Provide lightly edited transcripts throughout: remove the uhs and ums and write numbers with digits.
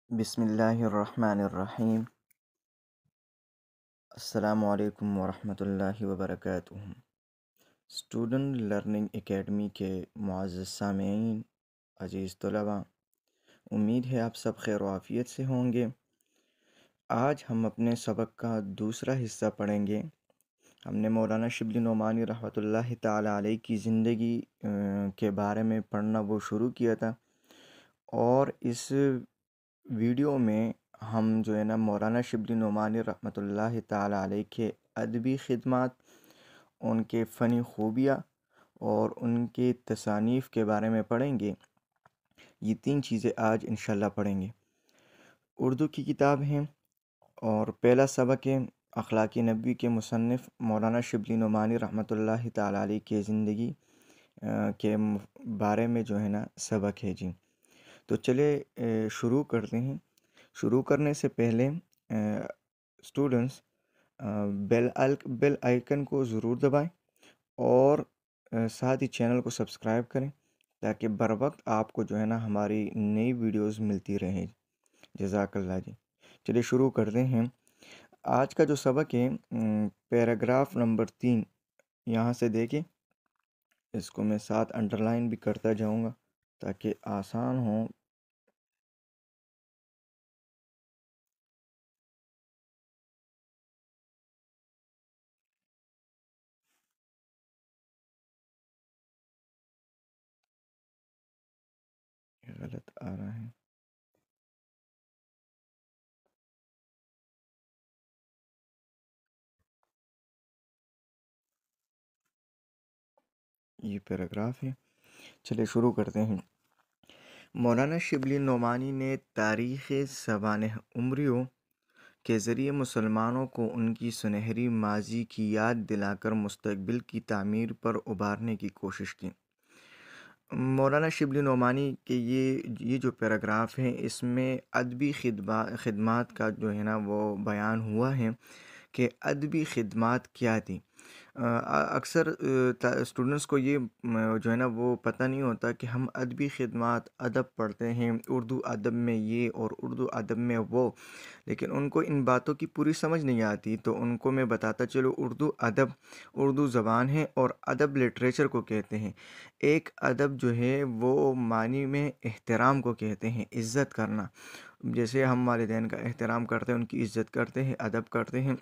بسم اللہ الرحمن الرحیم۔ السلام علیکم ورحمۃ اللہ وبرکاتہ۔ اسٹوڈنٹ لرننگ اکیڈمی کے معزز سامعین، عزیز طلباء، امید ہے آپ سب خیر و عافیت سے ہوں گے۔ آج ہم اپنے سبق کا دوسرا حصہ پڑھیں گے۔ ہم نے مولانا شبلی نعمانی رحمۃ اللہ تعالیٰ علیہ کی زندگی کے بارے میں پڑھنا وہ شروع کیا تھا، اور اس ویڈیو میں ہم جو ہے نا مولانا شبلی نعمانی رحمۃ اللہ تعالیٰ علیہ کے ادبی خدمات، ان کے فنی خوبیاں اور ان کے تصانیف کے بارے میں پڑھیں گے۔ یہ تین چیزیں آج انشاءاللہ پڑھیں گے۔ اردو کی کتاب ہیں، اور پہلا سبق ہے اخلاق نبوی کے مصنف مولانا شبلی نعمانی رحمۃ اللہ تعالیٰ علیہ کے زندگی کے بارے میں جو ہے نا سبق ہے جی۔ تو چلے شروع کرتے ہیں۔ شروع کرنے سے پہلے اسٹوڈنٹس بیل آئیکن کو ضرور دبائیں، اور ساتھ ہی چینل کو سبسکرائب کریں تاکہ بر وقت آپ کو جو ہے نا ہماری نئی ویڈیوز ملتی رہیں۔ جزاک اللہ جی۔ چلیے شروع کرتے ہیں۔ آج کا جو سبق ہے پیراگراف نمبر 3، یہاں سے دیکھیں، اس کو میں ساتھ انڈرلائن بھی کرتا جاؤں گا تاکہ آسان ہو۔ غلط آ رہا ہے۔ یہ پیراگراف ہے۔ چلیے شروع کرتے ہیں۔ مولانا شبلی نعمانی نے تاریخ سوانح عمریوں کے ذریعے مسلمانوں کو ان کی سنہری ماضی کی یاد دلا کر مستقبل کی تعمیر پر ابھارنے کی کوشش کی۔ مولانا شبلی نعمانی کے یہ جو پیراگراف ہیں، اس میں ادبی خدمات کا جو ہے نا وہ بیان ہوا ہے کہ ادبی خدمات کیا تھی۔ اکثر اسٹوڈنٹس کو یہ جو ہے نا وہ پتہ نہیں ہوتا کہ ہم ادبی خدمات ادب پڑھتے ہیں، اردو ادب میں یہ اور اردو ادب میں وہ، لیکن ان کو ان باتوں کی پوری سمجھ نہیں آتی۔ تو ان کو میں بتاتا چلو، اردو ادب اردو زبان ہے، اور ادب لٹریچر کو کہتے ہیں۔ ایک ادب جو ہے وہ معنی میں احترام کو کہتے ہیں، عزت کرنا۔ جیسے ہم والدین کا احترام کرتے ہیں، ان کی عزت کرتے ہیں، ادب کرتے ہیں،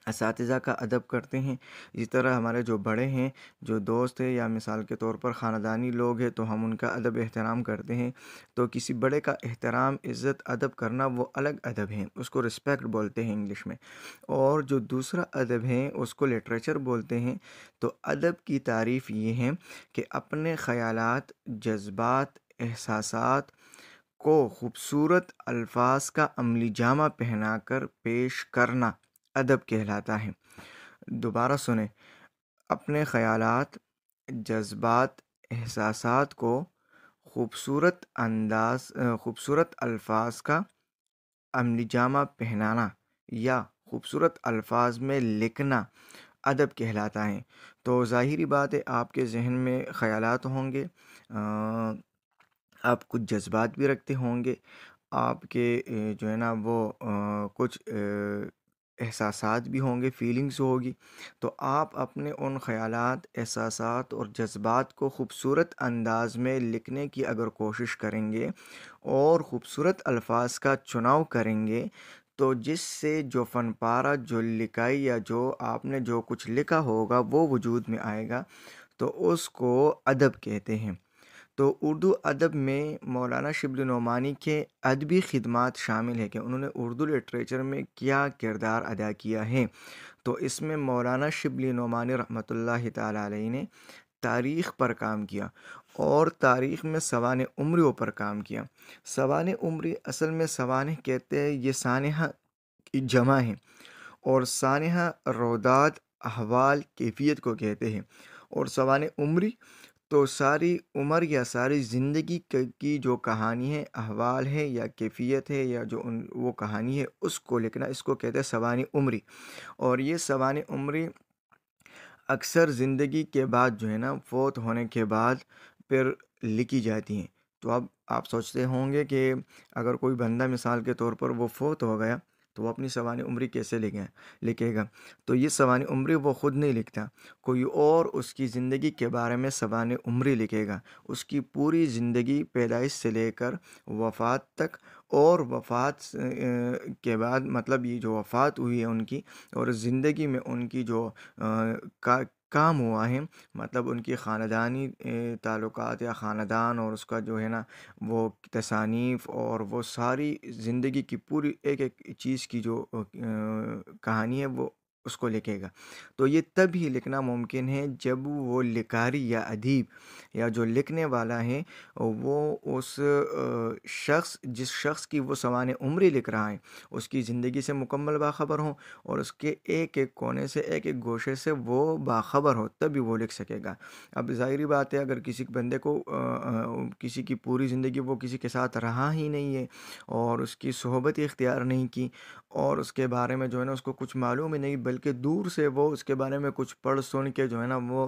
اساتذہ کا ادب کرتے ہیں۔ اسی طرح ہمارے جو بڑے ہیں، جو دوست ہیں، یا مثال کے طور پر خاندانی لوگ ہیں، تو ہم ان کا ادب احترام کرتے ہیں۔ تو کسی بڑے کا احترام، عزت، ادب کرنا وہ الگ ادب ہے، اس کو رسپیکٹ بولتے ہیں انگلش میں۔ اور جو دوسرا ادب ہے اس کو لٹریچر بولتے ہیں۔ تو ادب کی تعریف یہ ہے کہ اپنے خیالات، جذبات، احساسات کو خوبصورت الفاظ کا عملی جامہ پہنا کر پیش کرنا ادب کہلاتا ہے۔ دوبارہ سنیں۔ اپنے خیالات، جذبات، احساسات کو خوبصورت الفاظ کا عملی جامہ پہنانا یا خوبصورت الفاظ میں لکھنا ادب کہلاتا ہے۔ تو ظاہری بات ہے، آپ کے ذہن میں خیالات ہوں گے، آپ کچھ جذبات بھی رکھتے ہوں گے، آپ کے جو ہے نا وہ کچھ احساسات بھی ہوں گے، فیلنگز ہوگی۔ تو آپ اپنے ان خیالات، احساسات اور جذبات کو خوبصورت انداز میں لکھنے کی اگر کوشش کریں گے اور خوبصورت الفاظ کا چناؤ کریں گے، تو جس سے جو فن پارہ، جو لکھائی یا جو آپ نے جو کچھ لکھا ہوگا وہ وجود میں آئے گا، تو اس کو ادب کہتے ہیں۔ تو اردو ادب میں مولانا شبلی نعمانی کے ادبی خدمات شامل ہیں کہ انہوں نے اردو لٹریچر میں کیا کردار ادا کیا ہے۔ تو اس میں مولانا شبلی نعمانی رحمۃ اللہ تعالیٰ علیہ نے تاریخ پر کام کیا، اور تاریخ میں سوانح عمریوں پر کام کیا۔ سوانح عمری اصل میں سوانح کہتے ہیں، یہ سانحہ کی جمع ہے، اور سانحہ رویداد، احوال، کیفیت کو کہتے ہیں۔ اور سوانح عمری تو ساری عمر یا ساری زندگی کی جو کہانی ہے، احوال ہے یا کیفیت ہے، یا جو وہ کہانی ہے، اس کو لکھنا، اس کو کہتے ہیں سوانح عمری۔ اور یہ سوانح عمری اکثر زندگی کے بعد جو ہے نا، فوت ہونے کے بعد پھر لکھی جاتی ہیں۔ تو اب آپ سوچتے ہوں گے کہ اگر کوئی بندہ مثال کے طور پر وہ فوت ہو گیا تو وہ اپنی سوانح عمری کیسے لکھے گا؟ تو یہ سوانح عمری وہ خود نہیں لکھتا، کوئی اور اس کی زندگی کے بارے میں سوانح عمری لکھے گا، اس کی پوری زندگی پیدائش سے لے کر وفات تک، اور وفات کے بعد مطلب یہ جو وفات ہوئی ہے ان کی، اور زندگی میں ان کی جو کام ہوا ہے، مطلب ان کی خاندانی تعلقات یا خاندان، اور اس کا جو ہے نا وہ تصانیف، اور وہ ساری زندگی کی پوری ایک ایک چیز کی جو کہانی ہے وہ اس کو لکھے گا۔ تو یہ تب ہی لکھنا ممکن ہے جب وہ لکھاری یا ادیب یا جو لکھنے والا ہے وہ اس جس شخص کی وہ سوانح عمری لکھ رہا ہے اس کی زندگی سے مکمل باخبر ہوں، اور اس کے ایک ایک کونے سے، ایک ایک گوشے سے وہ باخبر ہو، تبھی وہ لکھ سکے گا۔ اب ظاہری بات ہے، اگر کسی بندے کو کسی کی پوری زندگی وہ کسی کے ساتھ رہا ہی نہیں ہے، اور اس کی صحبت ہی اختیار نہیں کی، اور اس کے بارے میں جو ہے نا اس کو کچھ معلوم ہی نہیں، بلکہ دور سے وہ اس کے بارے میں کچھ پڑھ سن کے جو ہے نا وہ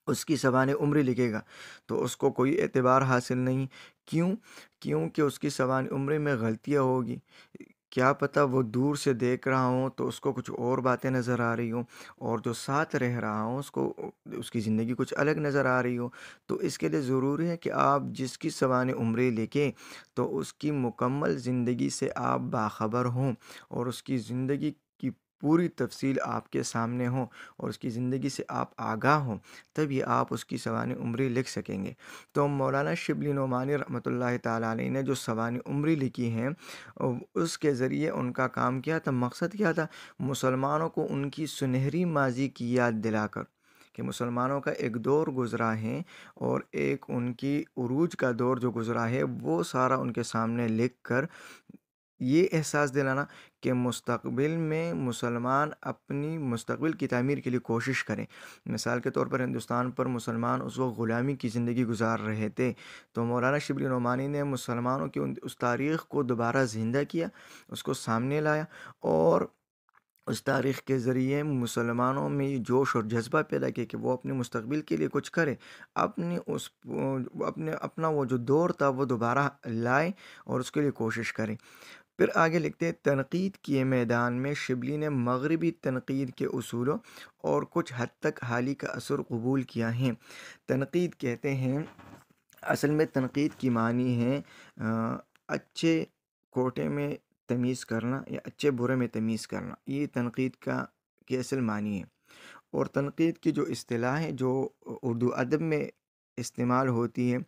اس کی سوانح عمری لکھے گا، تو اس کو کوئی اعتبار حاصل نہیں۔ کیوں؟ کیونکہ اس کی سوانح عمری میں غلطیاں ہوگی، کیا پتہ وہ دور سے دیکھ رہا ہوں تو اس کو کچھ اور باتیں نظر آ رہی ہوں، اور جو ساتھ رہ رہا ہوں اس کو اس کی زندگی کچھ الگ نظر آ رہی ہو۔ تو اس کے لیے ضروری ہے کہ آپ جس کی سوانح عمری لکھیں تو اس کی مکمل زندگی سے آپ باخبر ہوں، اور اس کی زندگی کی پوری تفصیل آپ کے سامنے ہوں، اور اس کی زندگی سے آپ آگاہ ہوں، تبھی آپ اس کی سوانح عمری لکھ سکیں گے۔ تو مولانا شبلی نعمانی رحمۃ اللہ تعالیٰ علیہ نے جو سوانح عمری لکھی ہیں، اس کے ذریعے ان کا کام کیا تھا، مقصد کیا تھا؟ مسلمانوں کو ان کی سنہری ماضی کی یاد دلا کر، کہ مسلمانوں کا ایک دور گزرا ہے، اور ایک ان کی عروج کا دور جو گزرا ہے وہ سارا ان کے سامنے لکھ کر یہ احساس دلانا کہ مستقبل میں مسلمان اپنی مستقبل کی تعمیر کے لیے کوشش کریں۔ مثال کے طور پر ہندوستان پر مسلمان اس وقت غلامی کی زندگی گزار رہے تھے، تو مولانا شبلی نعمانی نے مسلمانوں کی اس تاریخ کو دوبارہ زندہ کیا، اس کو سامنے لایا، اور اس تاریخ کے ذریعے مسلمانوں میں یہ جوش اور جذبہ پیدا کیا کہ وہ اپنے مستقبل کے لیے کچھ کرے، اپنا وہ جو دور تھا وہ دوبارہ لائے، اور اس کے لیے کوشش کریں۔ پھر آگے لکھتے ہیں، تنقید کے میدان میں شبلی نے مغربی تنقید کے اصولوں اور کچھ حد تک حالی کا اثر قبول کیا ہے۔ تنقید کہتے ہیں، اصل میں تنقید کی معنی ہے اچھے کوٹے میں تمیز کرنا، یا اچھے برے میں تمیز کرنا، یہ تنقید کی اصل معنی ہے۔ اور تنقید کی جو اصطلاح ہے جو اردو ادب میں استعمال ہوتی ہے،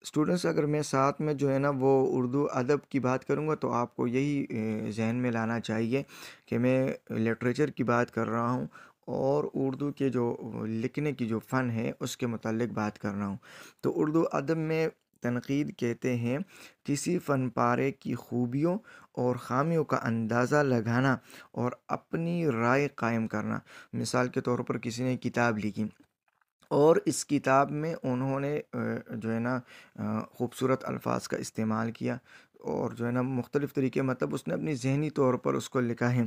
اسٹوڈنٹس اگر میں ساتھ میں جو ہے نا وہ اردو ادب کی بات کروں گا تو آپ کو یہی ذہن میں لانا چاہیے کہ میں لٹریچر کی بات کر رہا ہوں، اور اردو کے جو لکھنے کی جو فن ہے اس کے متعلق بات کر رہا ہوں۔ تو اردو ادب میں تنقید کہتے ہیں کسی فن پارے کی خوبیوں اور خامیوں کا اندازہ لگانا اور اپنی رائے قائم کرنا۔ مثال کے طور پر کسی نے کتاب لکھی، اور اس کتاب میں انہوں نے جو ہے نا خوبصورت الفاظ کا استعمال کیا، اور جو ہے نا مختلف طریقے، مطلب اس نے اپنی ذہنی طور پر اس کو لکھا ہے۔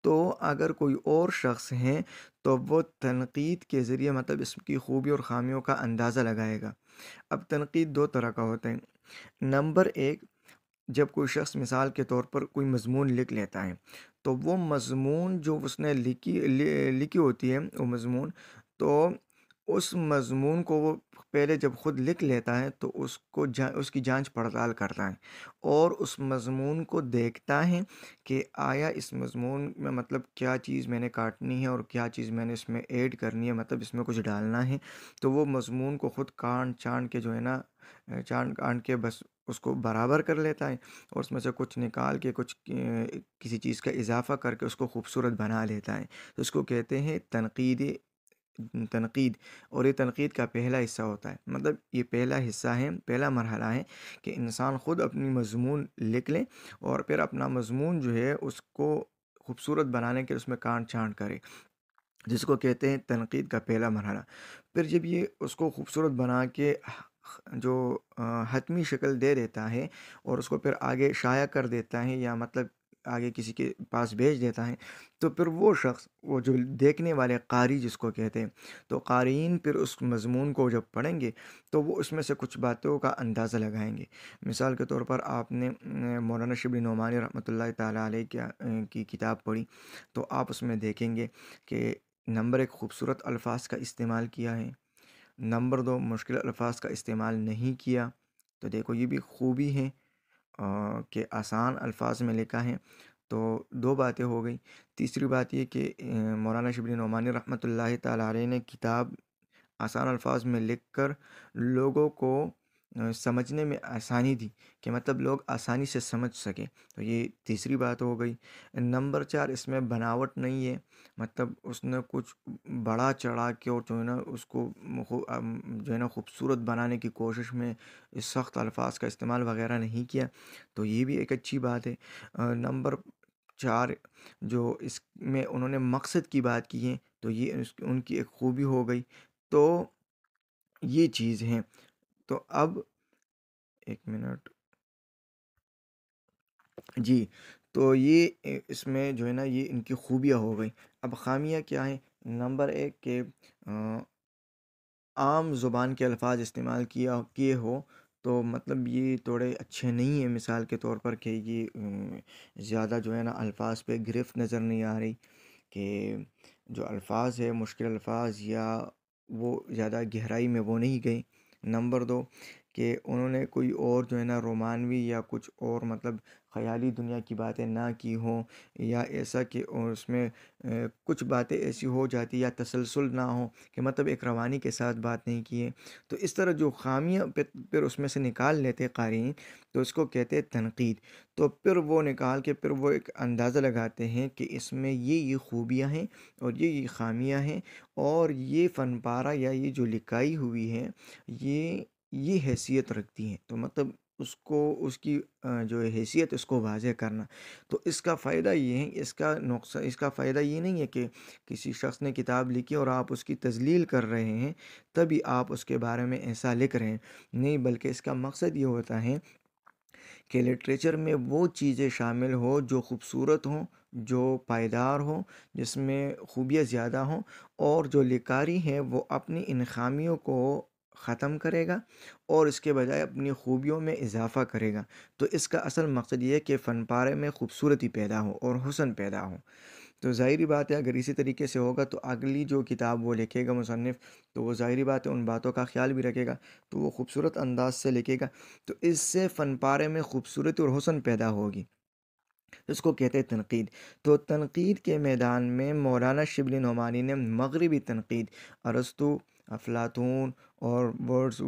تو اگر کوئی اور شخص ہے تو وہ تنقید کے ذریعے مطلب اس کی خوبی اور خامیوں کا اندازہ لگائے گا۔ اب تنقید دو طرح کا ہوتا ہے۔ نمبر ایک، جب کوئی شخص مثال کے طور پر کوئی مضمون لکھ لیتا ہے، تو وہ مضمون جو اس نے لکھی ہوتی ہے وہ مضمون، تو اس مضمون کو وہ پہلے جب خود لکھ لیتا ہے تو اس کی جانچ پڑتال کرتا ہے، اور اس مضمون کو دیکھتا ہے کہ آیا اس مضمون میں مطلب کیا چیز میں نے کاٹنی ہے اور کیا چیز میں نے اس میں ایڈ کرنی ہے، مطلب اس میں کچھ ڈالنا ہے۔ تو وہ مضمون کو خود کاٹ چاند کے جو ہے نا کاٹ کے بس اس کو برابر کر لیتا ہے، اور اس میں سے کچھ نکال کے کچھ کسی چیز کا اضافہ کر کے اس کو خوبصورت بنا لیتا ہے۔ تو اس کو کہتے ہیں تنقید، اور یہ تنقید کا پہلا حصہ ہوتا ہے، مطلب یہ پہلا حصہ ہے، پہلا مرحلہ ہے کہ انسان خود اپنی مضمون لکھ لے، اور پھر اپنا مضمون جو ہے اس کو خوبصورت بنانے کے اس میں کاٹ چھانٹ کرے، جس کو کہتے ہیں تنقید کا پہلا مرحلہ۔ پھر جب یہ اس کو خوبصورت بنا کے جو حتمی شکل دے دیتا ہے، اور اس کو پھر آگے شائع کر دیتا ہے، یا مطلب آگے کسی کے پاس بھیج دیتا ہے، تو پھر وہ شخص، وہ جو دیکھنے والے قاری جس کو کہتے ہیں، تو قارئین پھر اس مضمون کو جب پڑھیں گے تو وہ اس میں سے کچھ باتوں کا اندازہ لگائیں گے۔ مثال کے طور پر آپ نے مولانا شبلی نعمانی رحمۃ اللہ تعالیٰ علیہ کی کتاب پڑھی، تو آپ اس میں دیکھیں گے کہ نمبر ایک، خوبصورت الفاظ کا استعمال کیا ہے، نمبر دو، مشکل الفاظ کا استعمال نہیں کیا۔ تو دیکھو یہ بھی خوبی ہے کہ آسان الفاظ میں لکھا ہے، تو دو باتیں ہو گئی۔ تیسری بات یہ کہ مولانا شبلی نعمانی رحمۃ اللہ تعالیٰ علیہ نے کتاب آسان الفاظ میں لکھ کر لوگوں کو سمجھنے میں آسانی دی، کہ مطلب لوگ آسانی سے سمجھ سکیں، تو یہ تیسری بات ہو گئی۔ نمبر چار، اس میں بناوٹ نہیں ہے، مطلب اس نے کچھ بڑا چڑھا کے اور جو ہے نا اس کو جو ہے نا خوبصورت بنانے کی کوشش میں سخت الفاظ کا استعمال وغیرہ نہیں کیا، تو یہ بھی ایک اچھی بات ہے۔ نمبر چار، جو اس میں انہوں نے مقصد کی بات کی ہے، تو یہ ان کی ایک خوبی ہو گئی۔ تو یہ چیز ہیں۔ تو اب ایک منٹ جی، تو یہ اس میں جو ہے نا یہ ان کی خوبیاں ہو گئی۔ اب خامیاں کیا ہیں؟ نمبر ایک کہ عام زبان کے الفاظ استعمال کیے ہو، تو مطلب یہ تھوڑے اچھے نہیں ہیں۔ مثال کے طور پر کہ یہ زیادہ جو ہے نا الفاظ پہ گرفت نظر نہیں آ رہی، کہ جو الفاظ ہے مشکل الفاظ یا وہ زیادہ گہرائی میں وہ نہیں گئی۔ نمبر دو کہ انہوں نے کوئی اور جو ہے نا رومانوی یا کچھ اور مطلب خیالی دنیا کی باتیں نہ کی ہوں، یا ایسا کہ اس میں کچھ باتیں ایسی ہو جاتی یا تسلسل نہ ہو، کہ مطلب ایک روانی کے ساتھ بات نہیں کی ہے۔ تو اس طرح جو خامیاں پھر اس میں سے نکال لیتے قارئین، تو اس کو کہتے ہیں تنقید۔ تو پھر وہ نکال کے پھر وہ ایک اندازہ لگاتے ہیں کہ اس میں یہ خوبیاں ہیں اور یہ خامیاں ہیں، اور یہ فن پارہ یا یہ جو لکھائی ہوئی ہے یہ حیثیت رکھتی ہیں۔ تو مطلب اس کو اس کی جو حیثیت اس کو واضح کرنا۔ تو اس کا فائدہ یہ ہے، اس کا فائدہ یہ نہیں ہے کہ کسی شخص نے کتاب لکھی اور آپ اس کی تذلیل کر رہے ہیں تبھی آپ اس کے بارے میں ایسا لکھ رہے ہیں، نہیں، بلکہ اس کا مقصد یہ ہوتا ہے کہ لٹریچر میں وہ چیزیں شامل ہوں جو خوبصورت ہوں، جو پائیدار ہوں، جس میں خوبیاں زیادہ ہوں، اور جو لکھاری ہے وہ اپنی ان خامیوں کو ختم کرے گا اور اس کے بجائے اپنی خوبیوں میں اضافہ کرے گا۔ تو اس کا اصل مقصد یہ ہے کہ فن پارے میں خوبصورتی پیدا ہو اور حسن پیدا ہو۔ تو ظاہری بات ہے اگر اسی طریقے سے ہوگا تو اگلی جو کتاب وہ لکھے گا مصنف، تو وہ ظاہری بات ہے ان باتوں کا خیال بھی رکھے گا، تو وہ خوبصورت انداز سے لکھے گا، تو اس سے فن پارے میں خوبصورتی اور حسن پیدا ہوگی۔ اس کو کہتے ہیں تنقید۔ تو تنقید کے میدان میں مولانا شبلی نعمانی نے مغربی تنقید، ارسطو، افلاطون اور وڈز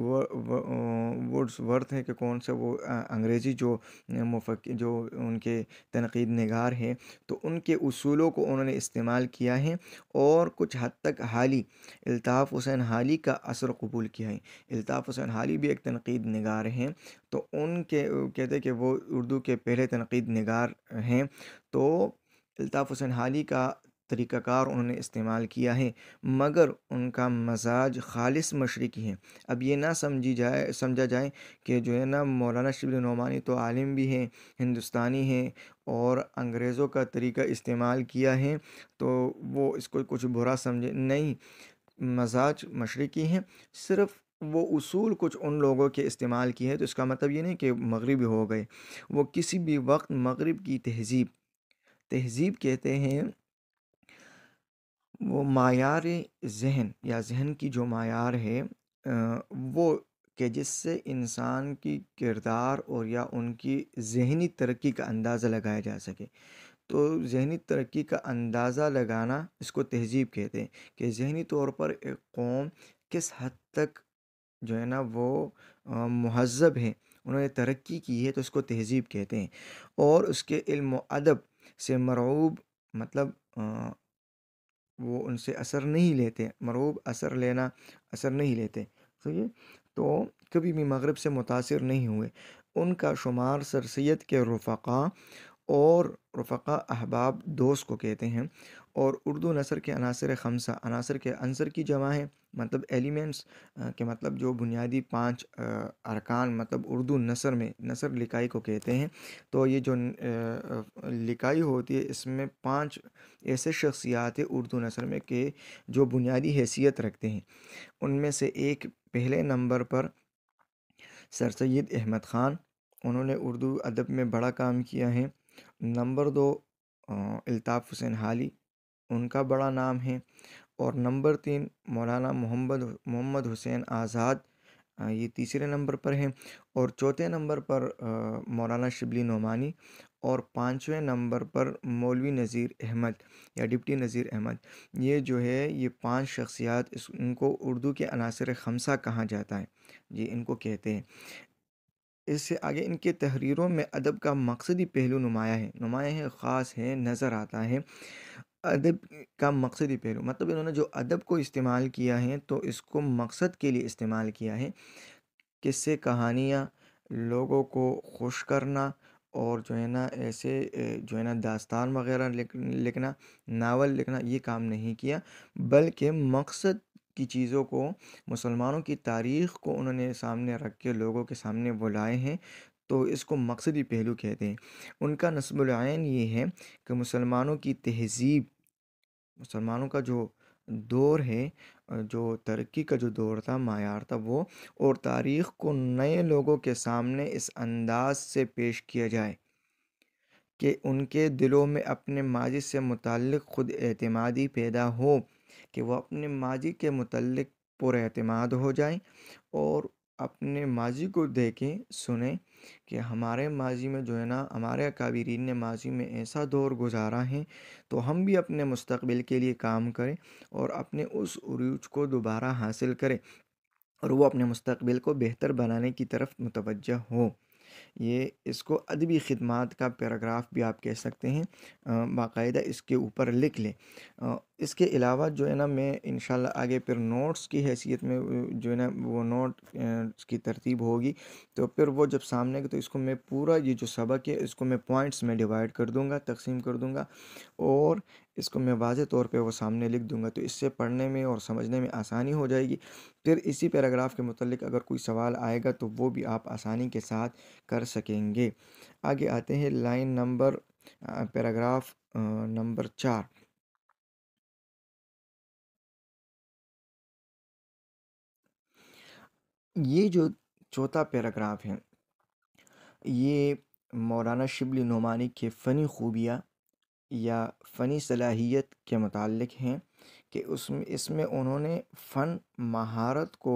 ورتھ ہے کہ کون سے وہ انگریزی جو جو ان کے تنقید نگار ہیں، تو ان کے اصولوں کو انہوں نے استعمال کیا ہے، اور کچھ حد تک حالی، الطاف حسین حالی کا اثر قبول کیا ہے۔ الطاف حسین حالی بھی ایک تنقید نگار ہیں، تو ان کے کہتے ہیں کہ وہ اردو کے پہلے تنقید نگار ہیں، تو الطاف حسین حالی کا طریقہ کار انہوں نے استعمال کیا ہے، مگر ان کا مزاج خالص مشرقی ہے۔ اب یہ نہ سمجھا جائے کہ جو ہے نا مولانا شبلی نعمانی تو عالم بھی ہیں، ہندوستانی ہیں، اور انگریزوں کا طریقہ استعمال کیا ہے تو وہ اس کو کچھ برا سمجھے، نہیں، مزاج مشرقی ہیں، صرف وہ اصول کچھ ان لوگوں کے استعمال کی ہے، تو اس کا مطلب یہ نہیں کہ مغربی ہو گئے۔ وہ کسی بھی وقت مغرب کی تہذیب کہتے ہیں وہ معیار ذہن یا ذہن کی جو معیار ہے وہ، کہ جس سے انسان کی کردار اور یا ان کی ذہنی ترقی کا اندازہ لگایا جا سکے۔ تو ذہنی ترقی کا اندازہ لگانا اس کو تہذیب کہتے ہیں، کہ ذہنی طور پر ایک قوم کس حد تک جو ہے نا وہ مہذب ہے، انہوں نے ترقی کی ہے، تو اس کو تہذیب کہتے ہیں۔ اور اس کے علم و ادب سے مرعوب، مطلب وہ ان سے اثر نہیں لیتے، مرعوب اثر نہیں لیتے، صحیح ہے؟ تو کبھی بھی مغرب سے متاثر نہیں ہوئے۔ ان کا شمار سر سید کے رفقا اور رفقا احباب دوست کو کہتے ہیں، اور اردو نثر کے عناصر خمسہ، عنصر کی جمع ہے، مطلب ایلیمنٹس کے مطلب جو بنیادی 5 ارکان مطلب اردو نثر میں، نثر لکھائی کو کہتے ہیں۔ تو یہ جو لکھائی ہوتی ہے اس میں 5 ایسے شخصیات ہیں اردو نثر میں کہ جو بنیادی حیثیت رکھتے ہیں۔ ان میں سے ایک پہلے نمبر پر سر سید احمد خان، انہوں نے اردو ادب میں بڑا کام کیا ہے۔ نمبر 2 الطاف حسین حالی، ان کا بڑا نام ہے۔ اور نمبر 3 مولانا محمد حسین آزاد، یہ تیسرے نمبر پر ہیں۔ اور چوتھے نمبر پر مولانا شبلی نعمانی، اور 5ویں نمبر پر مولوی نذیر احمد یا ڈپٹی نذیر احمد۔ یہ جو ہے یہ 5 شخصیات، ان کو اردو کے عناصر خمسہ کہا جاتا ہے، یہ ان کو کہتے ہیں۔ اس سے آگے ان کے تحریروں میں ادب کا مقصدی پہلو نمایاں ہے، خاص ہے، نظر آتا ہے۔ ادب کا مقصدی پہلو مطلب انہوں نے جو ادب کو استعمال کیا ہے تو اس کو مقصد کے لیے استعمال کیا ہے۔ قصے، کہانیاں، لوگوں کو خوش کرنا، اور جو ہے نا ایسے جو ہے نا داستان وغیرہ لکھنا، ناول لکھنا، یہ کام نہیں کیا، بلکہ مقصد کی چیزوں کو، مسلمانوں کی تاریخ کو انہوں نے سامنے رکھ کے لوگوں کے سامنے وہ لائے ہیں، تو اس کو مقصدی پہلو کہتے ہیں۔ ان کا نصب العین یہ ہے کہ مسلمانوں کی تہذیب، مسلمانوں کا جو دور ہے، جو ترقی کا جو دور تھا، معیار تھا وہ، اور تاریخ کو نئے لوگوں کے سامنے اس انداز سے پیش کیا جائے کہ ان کے دلوں میں اپنے ماضی سے متعلق خود اعتمادی پیدا ہو، کہ وہ اپنے ماضی کے متعلق پر اعتماد ہو جائیں، اور اپنے ماضی کو دیکھیں، سنیں کہ ہمارے ماضی میں جو ہے نا، ہمارے اکابرین نے ماضی میں ایسا دور گزارا ہے، تو ہم بھی اپنے مستقبل کے لیے کام کریں اور اپنے اس عروج کو دوبارہ حاصل کریں، اور وہ اپنے مستقبل کو بہتر بنانے کی طرف متوجہ ہو۔ یہ اس کو ادبی خدمات کا پیراگراف بھی آپ کہہ سکتے ہیں، باقاعدہ اس کے اوپر لکھ لیں۔ اس کے علاوہ جو ہے نا میں انشاءاللہ آگے پھر نوٹس کی حیثیت میں جو ہے نا وہ نوٹ اس کی ترتیب ہوگی، تو پھر وہ جب سامنے تو اس کو میں پورا یہ جو سبق ہے اس کو میں پوائنٹس میں ڈیوائڈ کر دوں گا، تقسیم کر دوں گا، اور اس کو میں واضح طور پہ وہ سامنے لکھ دوں گا، تو اس سے پڑھنے میں اور سمجھنے میں آسانی ہو جائے گی۔ پھر اسی پیراگراف کے متعلق اگر کوئی سوال آئے گا تو وہ بھی آپ آسانی کے ساتھ کر سکیں گے۔ آگے آتے ہیں لائن نمبر پیراگراف نمبر 4۔ یہ جو چوتھا پیراگراف ہے یہ مولانا شبلی نعمانی کے فنی خوبیاں یا فنی صلاحیت کے متعلق ہیں، کہ اس میں انہوں نے فن، مہارت کو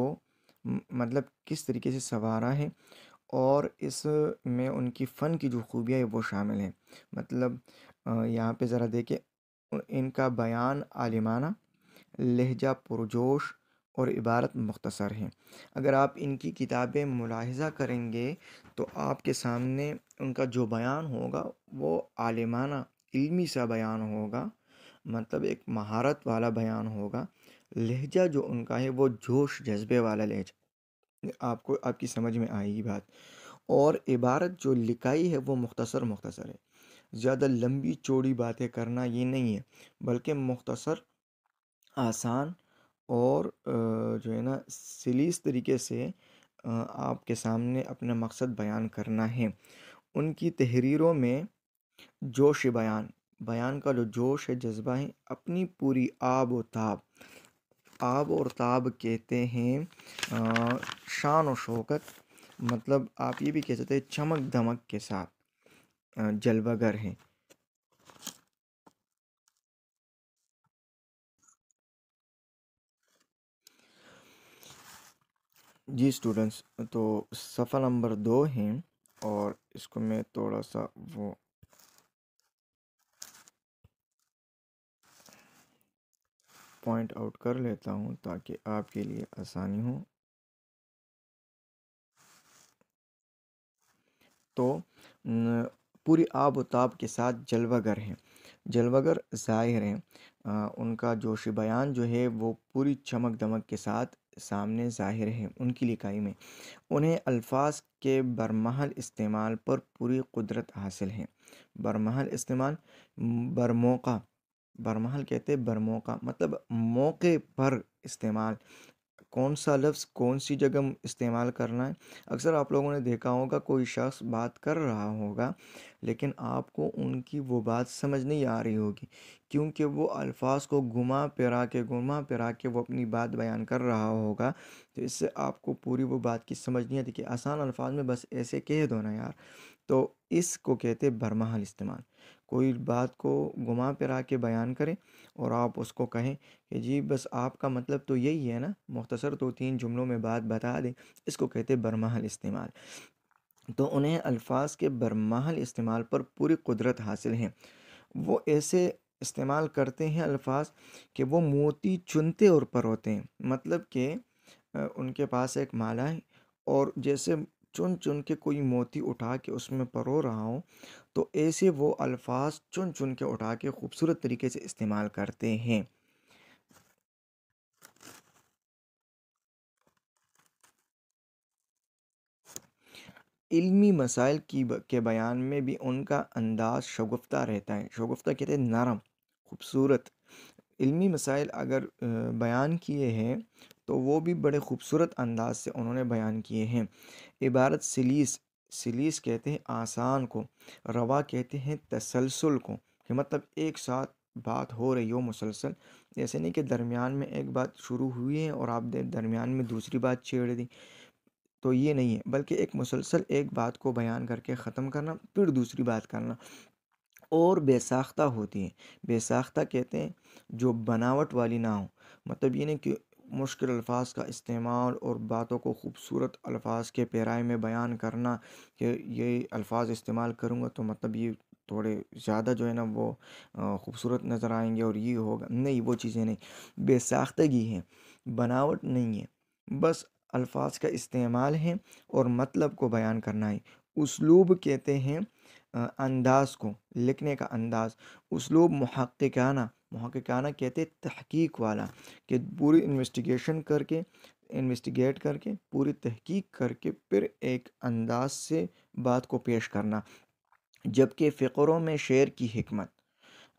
مطلب کس طریقے سے سنوارا ہے، اور اس میں ان کی فن کی جو خوبیاں ہیں وہ شامل ہیں۔ مطلب یہاں پہ ذرا دیکھیں، ان کا بیان عالمانہ، لہجہ پرجوش، اور عبارت مختصر ہے۔ اگر آپ ان کی کتابیں ملاحظہ کریں گے تو آپ کے سامنے ان کا جو بیان ہوگا وہ عالمانہ، علمی سا بیان ہوگا، مطلب ایک مہارت والا بیان ہوگا۔ لہجہ جو ان کا ہے وہ جوش جذبے والا لہجہ، آپ کو آپ کی سمجھ میں آئے گی بات۔ اور عبارت جو لکھائی ہے وہ مختصر ہے، زیادہ لمبی چوڑی باتیں کرنا یہ نہیں ہے، بلکہ مختصر، آسان، اور جو ہے نا سلیس طریقے سے آپ کے سامنے اپنا مقصد بیان کرنا ہے۔ ان کی تحریروں میں جوش بیان کا جو جوش ہے، جذبہ ہے، اپنی پوری آب اور تاب کہتے ہیں شان و شوکت، مطلب آپ یہ بھی کہہ سکتے ہیں چمک دمک کے ساتھ جلوہ گر ہیں۔ جی اسٹوڈنٹس، تو صفحہ نمبر 2 ہیں، اور اس کو میں تھوڑا سا وہ پوائنٹ آؤٹ کر لیتا ہوں تاکہ آپ کے لیے آسانی ہو۔ تو پوری آب و تاب کے ساتھ جلوہ گر ہیں، جلوہ گر ظاہر ہیں، ان کا جوش بیان جو ہے وہ پوری چمک دمک کے ساتھ سامنے ظاہر ہے، ان کی لکھائی میں انہیں الفاظ کے برمحل استعمال پر پوری قدرت حاصل ہے۔ برمحل استعمال، برموقع، برمحل کہتے ہیں برموقع، مطلب موقع پر استعمال، کون سا لفظ کون سی جگہ استعمال کرنا ہے۔ اکثر آپ لوگوں نے دیکھا ہوگا کوئی شخص بات کر رہا ہوگا لیکن آپ کو ان کی وہ بات سمجھ نہیں آ رہی ہوگی، کیونکہ وہ الفاظ کو گھما پھرا کے وہ اپنی بات بیان کر رہا ہوگا، تو اس سے آپ کو پوری وہ بات کی سمجھ نہیں آتی کہ آسان الفاظ میں بس ایسے کہہ دو نا یار۔ تو اس کو کہتے برمحل استعمال۔ کوئی بات کو گھما پھرا کے بیان کریں اور آپ اس کو کہیں کہ جی بس آپ کا مطلب تو یہی ہے نا، مختصر 2 3 جملوں میں بات بتا دیں، اس کو کہتے برمحل استعمال۔ تو انہیں الفاظ کے برمحل استعمال پر پوری قدرت حاصل ہے۔ وہ ایسے استعمال کرتے ہیں الفاظ کہ وہ موتی چنتے اور پروتے ہیں، مطلب کہ ان کے پاس ایک مالا ہے اور جیسے چن چن کے کوئی موتی اٹھا کے اس میں پرو رہا ہوں، تو ایسے وہ الفاظ چن چن کے اٹھا کے خوبصورت طریقے سے استعمال کرتے ہیں۔ علمی مسائل کے بیان میں بھی ان کا انداز شگفتہ رہتا ہے۔ شگفتہ کہتے ہیں نرم، خوبصورت۔ علمی مسائل اگر بیان کیے ہیں تو وہ بھی بڑے خوبصورت انداز سے انہوں نے بیان کیے ہیں۔ عبارت سلیس، سلیس کہتے ہیں آسان کو، روا کہتے ہیں تسلسل کو، کہ مطلب ایک ساتھ بات ہو رہی ہو مسلسل، ایسے نہیں کہ درمیان میں ایک بات شروع ہوئی ہے اور آپ نے درمیان میں دوسری بات چھیڑ دی، تو یہ نہیں ہے، بلکہ ایک مسلسل ایک بات کو بیان کر کے ختم کرنا پھر دوسری بات کرنا۔ اور بے ساختہ ہوتی ہے۔ بے ساختہ کہتے ہیں جو بناوٹ والی نہ ہو، مطلب یہ نہیں کہ مشکل الفاظ کا استعمال اور باتوں کو خوبصورت الفاظ کے پیرائے میں بیان کرنا کہ یہ الفاظ استعمال کروں گا تو مطلب یہ تھوڑے زیادہ جو ہے نا وہ خوبصورت نظر آئیں گے اور یہ ہوگا، نہیں، وہ چیزیں نہیں، بے ساختگی ہے، بناوٹ نہیں ہے، بس الفاظ کا استعمال ہے اور مطلب کو بیان کرنا ہے۔ اسلوب کہتے ہیں انداز کو، لکھنے کا انداز۔ اسلوب محققانہ، محققانہ کہتے تحقیق والا، کہ پوری انویسٹیگیٹ کر کے پوری تحقیق کر کے پھر ایک انداز سے بات کو پیش کرنا۔ جبکہ فقروں میں شعر کی حکمت،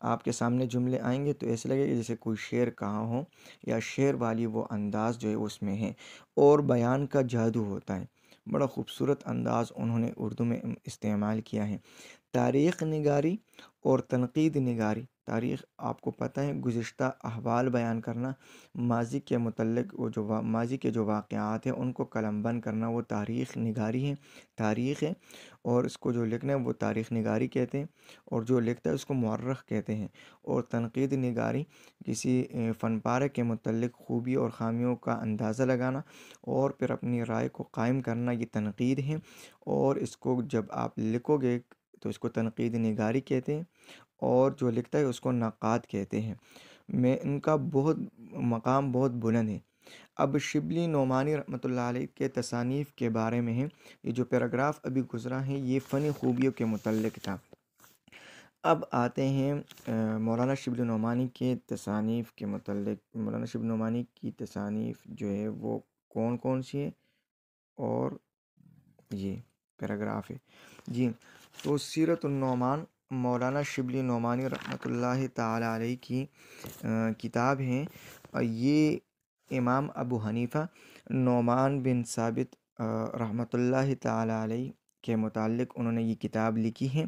آپ کے سامنے جملے آئیں گے تو ایسے لگے کہ جیسے کوئی شعر کہا ہو، یا شعر والی وہ انداز جو ہے اس میں ہے، اور بیان کا جادو ہوتا ہے۔ بڑا خوبصورت انداز انہوں نے اردو میں استعمال کیا ہے۔ تاریخ نگاری اور تنقید نگاری، تاریخ آپ کو پتہ ہے گزشتہ احوال بیان کرنا، ماضی کے متعلق وہ جو ماضی کے جو واقعات ہیں ان کو قلم بند کرنا، وہ تاریخ نگاری ہے، تاریخ ہے، اور اس کو جو لکھنا ہے وہ تاریخ نگاری کہتے ہیں، اور جو لکھتا ہے اس کو مورخ کہتے ہیں۔ اور تنقید نگاری کسی فن پارے کے متعلق خوبی اور خامیوں کا اندازہ لگانا اور پھر اپنی رائے کو قائم کرنا، یہ تنقید ہے، اور اس کو جب آپ لکھو گے تو اس کو تنقید نگاری کہتے ہیں، اور جو لکھتا ہے اس کو نقاد کہتے ہیں۔ میں ان کا مقام بہت بلند ہے۔ اب شبلی نعمانی رحمۃ اللہ علیہ کے تصانیف کے بارے میں ہے، یہ جو پیراگراف ابھی گزرا ہے یہ فنی خوبیوں کے متعلق تھا۔ اب آتے ہیں مولانا شبلی نعمانی کے تصانیف کے متعلق۔ مولانا شبلی نعمانی کی تصانیف جو ہے وہ کون کون سی ہے، اور یہ پیراگراف ہے جی۔ تو سیرت النعمان مولانا شبلی نعمانی رحمۃ اللہ تعالی علیہ کی کتاب ہے، یہ امام ابو حنیفہ نعمان بن ثابت رحمۃ اللہ تعالی علیہ کے متعلق انہوں نے یہ کتاب لکھی ہے،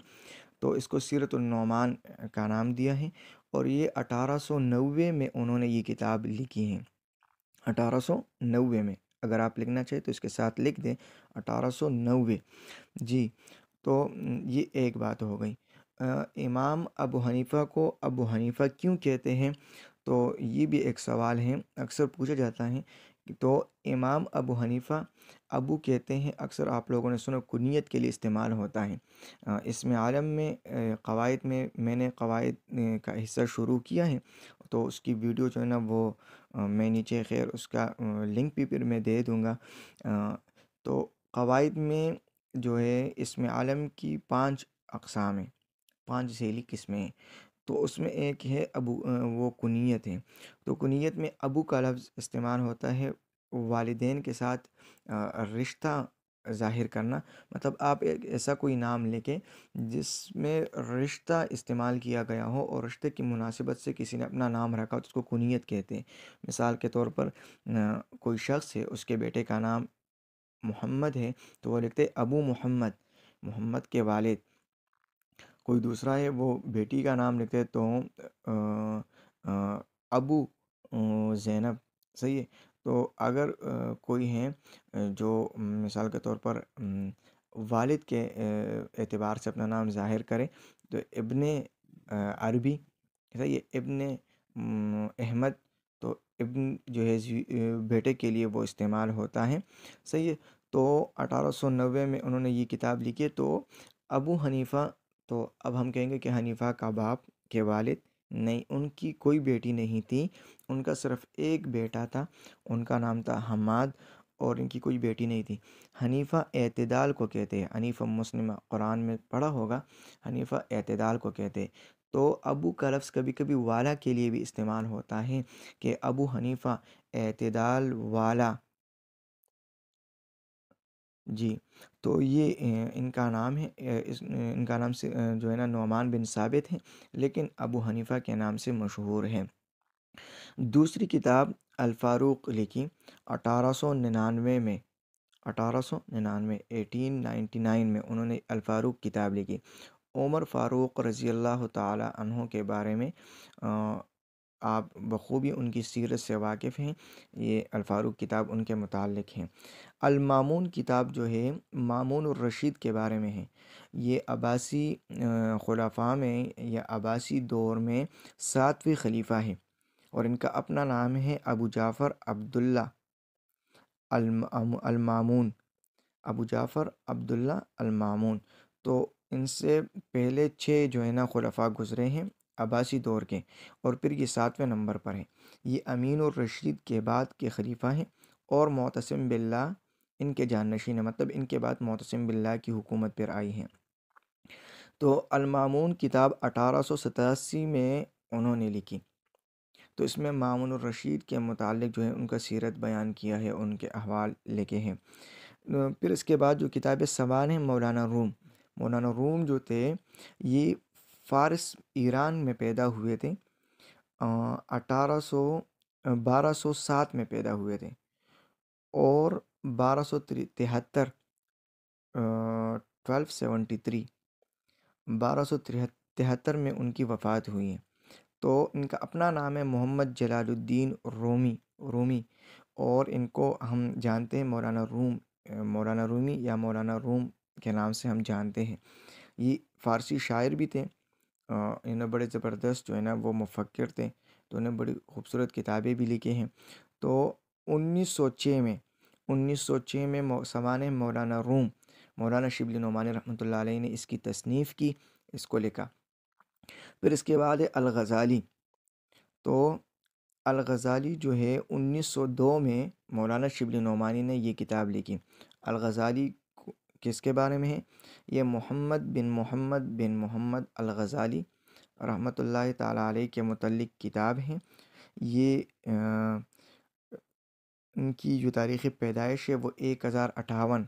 تو اس کو سیرت النعمان کا نام دیا ہے، اور یہ 1890 میں انہوں نے یہ کتاب لکھی ہے۔ 1890 میں، اگر آپ لکھنا چاہیں تو اس کے ساتھ لکھ دیں 1890 جی۔ تو یہ ایک بات ہو گئی۔ امام ابو حنیفہ کو ابو حنیفہ کیوں کہتے ہیں، تو یہ بھی ایک سوال ہے، اکثر پوچھا جاتا ہے۔ تو امام ابو حنیفہ، ابو کہتے ہیں، اکثر آپ لوگوں نے سنا کنیت کے لیے استعمال ہوتا ہے۔ اس میں عالم میں قواعد میں نے قواعد کا حصہ شروع کیا ہے، تو اس کی ویڈیو جو ہے نا وہ میں نیچے خیر اس کا لنک بھی پھر میں دے دوں گا۔ تو قواعد میں جو ہے اس میں عالم کی 5 اقسام ہیں، 5 ذیلی قسمیں ہیں، تو اس میں ایک ہے ابو، وہ کنیت ہے۔ تو کنیت میں ابو کا لفظ استعمال ہوتا ہے والدین کے ساتھ رشتہ ظاہر کرنا، مطلب آپ ایک ایسا کوئی نام لے کے جس میں رشتہ استعمال کیا گیا ہو اور رشتے کی مناسبت سے کسی نے اپنا نام رکھا تو اس کو کنیت کہتے ہیں۔ مثال کے طور پر کوئی شخص ہے، اس کے بیٹے کا نام محمد ہے تو وہ لکھتے ابو محمد، محمد کے والد۔ کوئی دوسرا ہے وہ بیٹی کا نام لکھتے تو آ، آ، ابو زینب، صحیح ہے۔ تو اگر کوئی ہے جو مثال کے طور پر والد کے اعتبار سے اپنا نام ظاہر کرے تو ابن عربی، صحیح ہے، ابن احمد، تو ابن جو ہے بیٹے کے لیے وہ استعمال ہوتا ہے، صحیح ہے۔ تو 1890 میں انہوں نے یہ کتاب لکھی ہے۔ تو ابو حنیفہ، تو اب ہم کہیں گے کہ حنیفہ کا باپ کے والد نہیں، ان کی کوئی بیٹی نہیں تھی، ان کا صرف ایک بیٹا تھا، ان کا نام تھا حماد، اور ان کی کوئی بیٹی نہیں تھی۔ حنیفہ اعتدال کو کہتے ہیں، حنیفہ مسلمہ قرآن میں پڑھا ہوگا، حنیفہ اعتدال کو کہتے ہیں۔ تو ابو کا لفظ کبھی کبھی والا کے لیے بھی استعمال ہوتا ہے کہ ابو حنیفہ اعتدال والا، جی۔ تو یہ ان کا نام ہے، ان کا نام سے جو ہے نا نعمان بن ثابت ہے، لیکن ابو حنیفہ کے نام سے مشہور ہے۔ دوسری کتاب الفاروق لکھی 1899 میں، 1899 1899 میں انہوں نے الفاروق کتاب لکھی۔ عمر فاروق رضی اللہ تعالی عنہ کے بارے میں آپ بخوبی ان کی سیرت سے واقف ہیں، یہ الفاروق کتاب ان کے متعلق ہیں۔ المامون کتاب جو ہے مامون الرشید کے بارے میں ہے، یہ عباسی خلفاء میں یا عباسی دور میں 7ویں خلیفہ ہے، اور ان کا اپنا نام ہے ابو جعفر عبداللہ المامون، ابو جعفر عبداللہ المامون۔ تو ان سے پہلے 6 جو ہے نا خلفاء گزرے ہیں عباسی دور کے، اور پھر یہ 7ویں نمبر پر ہیں۔ یہ امین الرشید کے بعد کے خلیفہ ہیں، اور معتصم باللہ ان کے جانشین ہیں، مطلب ان کے بعد معتصم باللہ کی حکومت پر آئی ہیں۔ تو المامون کتاب 1887 میں انہوں نے لکھی، تو اس میں مامون الرشید کے متعلق جو ہے ان کا سیرت بیان کیا ہے، ان کے احوال لکھے ہیں۔ پھر اس کے بعد جو کتاب سوال ہیں مولانا روم، مولانا روم جو تھے یہ فارس ایران میں پیدا ہوئے تھے، 1207 میں پیدا ہوئے تھے، اور 1273 1273 1273 میں ان کی وفات ہوئی ہے۔ تو ان کا اپنا نام ہے محمد جلال الدین رومی، اور ان کو ہم جانتے ہیں مولانا روم، مولانا رومی یا مولانا روم کے نام سے ہم جانتے ہیں۔ یہ فارسی شاعر بھی تھے، انہیں بڑے زبردست جو ہے نا وہ مفکر تھے، تو انہیں بڑی خوبصورت کتابیں بھی لکھی ہیں۔ تو 1906 میں سوانح مولانا روم، مولانا شبلی نعمانی رحمۃ اللہ علیہ نے اس کی تصنیف کی، اس کو لکھا۔ پھر اس کے بعد ہے الغزالی، تو الغزالی جو ہے 1902 میں مولانا شبلی نعمانی نے یہ کتاب لکھی۔ الغزالی کس کے بارے میں ہے؟ یہ محمد بن محمد الغزالی رحمۃ اللہ تعالیٰ علیہ کے متعلق کتاب ہے۔ یہ ان کی جو تاریخ پیدائش ہے وہ 1058،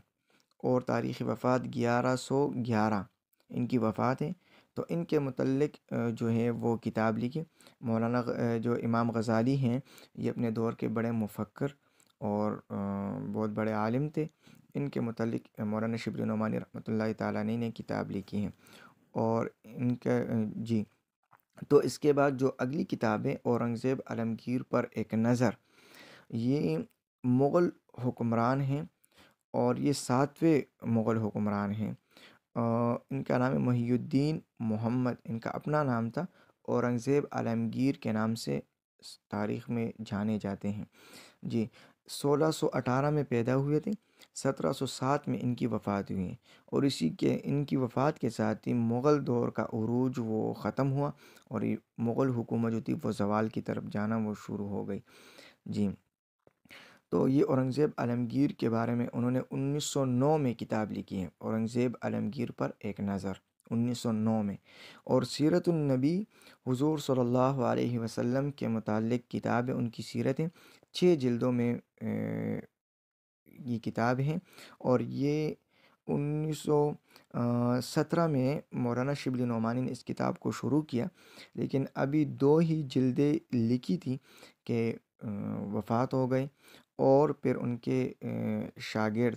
اور تاریخ وفات 1111 ان کی وفات ہے۔ تو ان کے متعلق جو ہے وہ کتاب لکھی۔ مولانا جو امام غزالی ہیں یہ اپنے دور کے بڑے مفکر اور بہت بڑے عالم تھے، ان کے متعلق مولانا شبلی نعمانی رحمۃ اللہ تعالیٰ نے کتاب لکھی ہے۔ اور ان کا جی، تو اس کے بعد جو اگلی کتاب ہے اورنگزیب عالمگیر پر ایک نظر، یہ مغل حکمران ہیں، اور یہ 7ویں مغل حکمران ہیں۔ ان کا نام ہے محی الدین محمد، ان کا اپنا نام تھا، اورنگزیب عالمگیر کے نام سے تاریخ میں جانے جاتے ہیں۔ جی، 1618 میں پیدا ہوئے تھے، 1707 میں ان کی وفات ہوئی ہے، اور ان کی وفات کے ساتھ ہی مغل دور کا عروج وہ ختم ہوا، اور یہ مغل حکومت جو تھی وہ زوال کی طرف جانا وہ شروع ہو گئی۔ جی، تو یہ اورنگزیب عالمگیر کے بارے میں انہوں نے 1909 میں کتاب لکھی ہے، اورنگزیب عالمگیر پر ایک نظر، 1909 میں۔ اور سیرت النبی حضور صلی اللہ علیہ وسلم کے متعلق کتاب ہے، ان کی سیرت ہے، 6 جلدوں میں یہ کتاب ہے، اور یہ 1917 میں مولانا شبلی نعمانی نے اس کتاب کو شروع کیا، لیکن ابھی 2 ہی جلدیں لکھی تھی کہ وفات ہو گئے، اور پھر ان کے شاگرد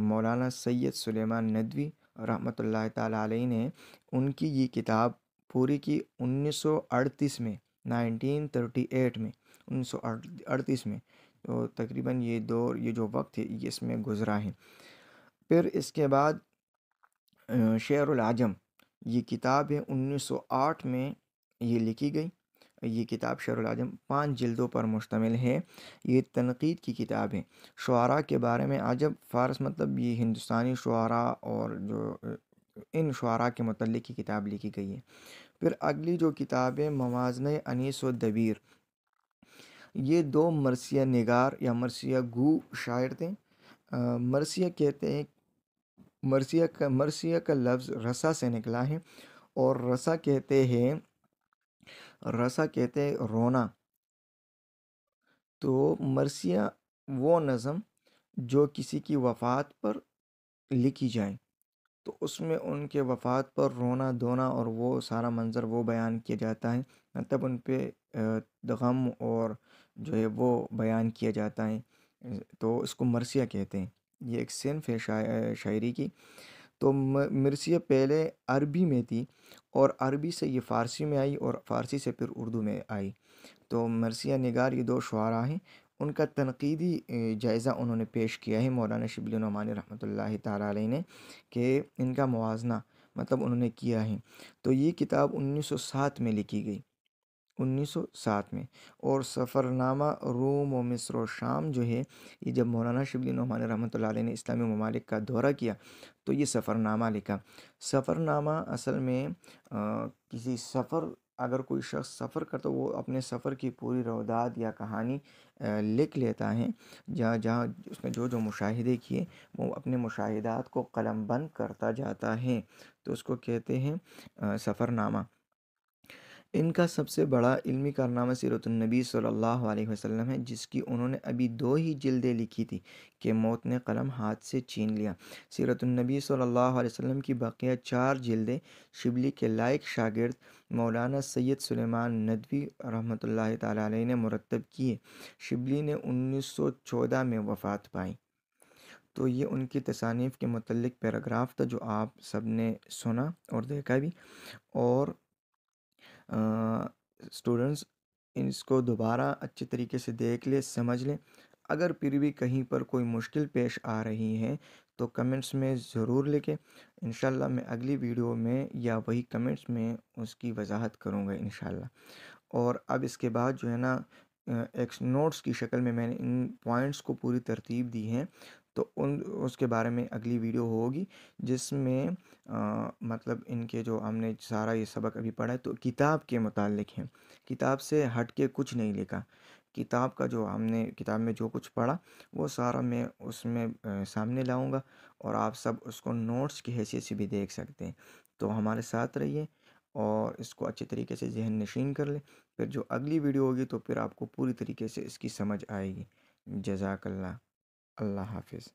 مولانا سید سلیمان ندوی رحمۃ اللہ تعالیٰ علیہ نے ان کی یہ کتاب پوری کی 1938 میں، 1938 میں، 1938 میں، تو تقریباً یہ دور، یہ جو وقت ہے یہ اس میں گزرا ہے۔ پھر اس کے بعد شعر العجم، یہ کتاب ہے 1908 میں یہ لکھی گئی۔ یہ کتاب شعر العجم 5 جلدوں پر مشتمل ہے۔ یہ تنقید کی کتاب ہے شعراء کے بارے میں۔ عجب فارس مطلب یہ ہندوستانی شعراء، اور جو ان شعراء کے متعلق کی کتاب لکھی گئی ہے۔ پھر اگلی جو کتاب ہے موازنہ انیس و دبیر، یہ 2 مرثیہ نگار یا مرثیہ گو شاعر تھے۔ مرثیہ کہتے ہیں، مرثیہ کا لفظ رسا سے نکلا ہے، اور رسا کہتے ہیں رونا۔ تو مرثیہ وہ نظم جو کسی کی وفات پر لکھی جائے، تو اس میں ان کے وفات پر رونا دھونا اور وہ سارا منظر وہ بیان کیا جاتا ہے، مطلب ان پہ غم اور جو ہے وہ بیان کیا جاتا ہے، تو اس کو مرثیہ کہتے ہیں۔ یہ ایک صنف ہے شاعری کی۔ تو مرثیہ پہلے عربی میں تھی، اور عربی سے یہ فارسی میں آئی، اور فارسی سے پھر اردو میں آئی۔ تو مرثیہ نگار یہ 2 شعراء ہیں، ان کا تنقیدی جائزہ انہوں نے پیش کیا ہے مولانا شبلی نعمانی رحمۃ اللہ تعالیٰ علیہ نے، کہ ان کا موازنہ مطلب انہوں نے کیا ہے۔ تو یہ کتاب 1907 میں لکھی گئی، 1907 میں۔ اور سفر نامہ روم و مصر و شام جو ہے، یہ جب مولانا شبلی نعمانی رحمۃ اللہ علیہ نے اسلامی ممالک کا دورہ کیا تو یہ سفر نامہ لکھا۔ سفر نامہ اصل میں کسی سفر، اگر کوئی شخص سفر کرتا وہ اپنے سفر کی پوری روایات یا کہانی لکھ لیتا ہے، جہاں جہاں اس نے جو جو مشاہدے کیے وہ اپنے مشاہدات کو قلم بند کرتا جاتا ہے، تو اس کو کہتے ہیں سفر نامہ۔ ان کا سب سے بڑا علمی کارنامہ سیرت النبی صلی اللہ علیہ وسلم ہے، جس کی انہوں نے ابھی 2 ہی جلدیں لکھی تھی کہ موت نے قلم ہاتھ سے چھین لیا۔ سیرت النبی صلی اللہ علیہ وسلم کی بقیہ 4 جلدیں شبلی کے لائق شاگرد مولانا سید سلیمان ندوی رحمۃ اللہ تعالیٰ علیہ نے مرتب کیے۔ شبلی نے 1914 میں وفات پائی۔ تو یہ ان کی تصانیف کے متعلق پیراگراف تھا جو آپ سب نے سنا اور دیکھا بھی۔ اور اسٹوڈنٹس اس کو دوبارہ اچھے طریقے سے دیکھ لیں، سمجھ لیں۔ اگر پھر بھی کہیں پر کوئی مشکل پیش آ رہی ہے تو کمنٹس میں ضرور لکھیں، انشاءاللہ میں اگلی ویڈیو میں یا وہی کمنٹس میں اس کی وضاحت کروں گا انشاءاللہ۔ اور اب اس کے بعد جو ہے نا ایک نوٹس کی شکل میں نے ان پوائنٹس کو پوری ترتیب دی ہے، تو اس کے بارے میں اگلی ویڈیو ہوگی، جس میں مطلب ان کے جو ہم نے سارا یہ سبق ابھی پڑھا ہے تو کتاب کے متعلق ہیں، کتاب سے ہٹ کے کچھ نہیں لکھا۔ کتاب کا جو ہم نے کتاب میں جو کچھ پڑھا وہ سارا میں اس میں سامنے لاؤں گا، اور آپ سب اس کو نوٹس کی حیثیت سے بھی دیکھ سکتے ہیں۔ تو ہمارے ساتھ رہیے اور اس کو اچھے طریقے سے ذہن نشین کر لیں، پھر جو اگلی ویڈیو ہوگی تو پھر آپ کو پوری طریقے سے اس کی سمجھ آئے گی۔ جزاک اللہ، اللہ حافظ۔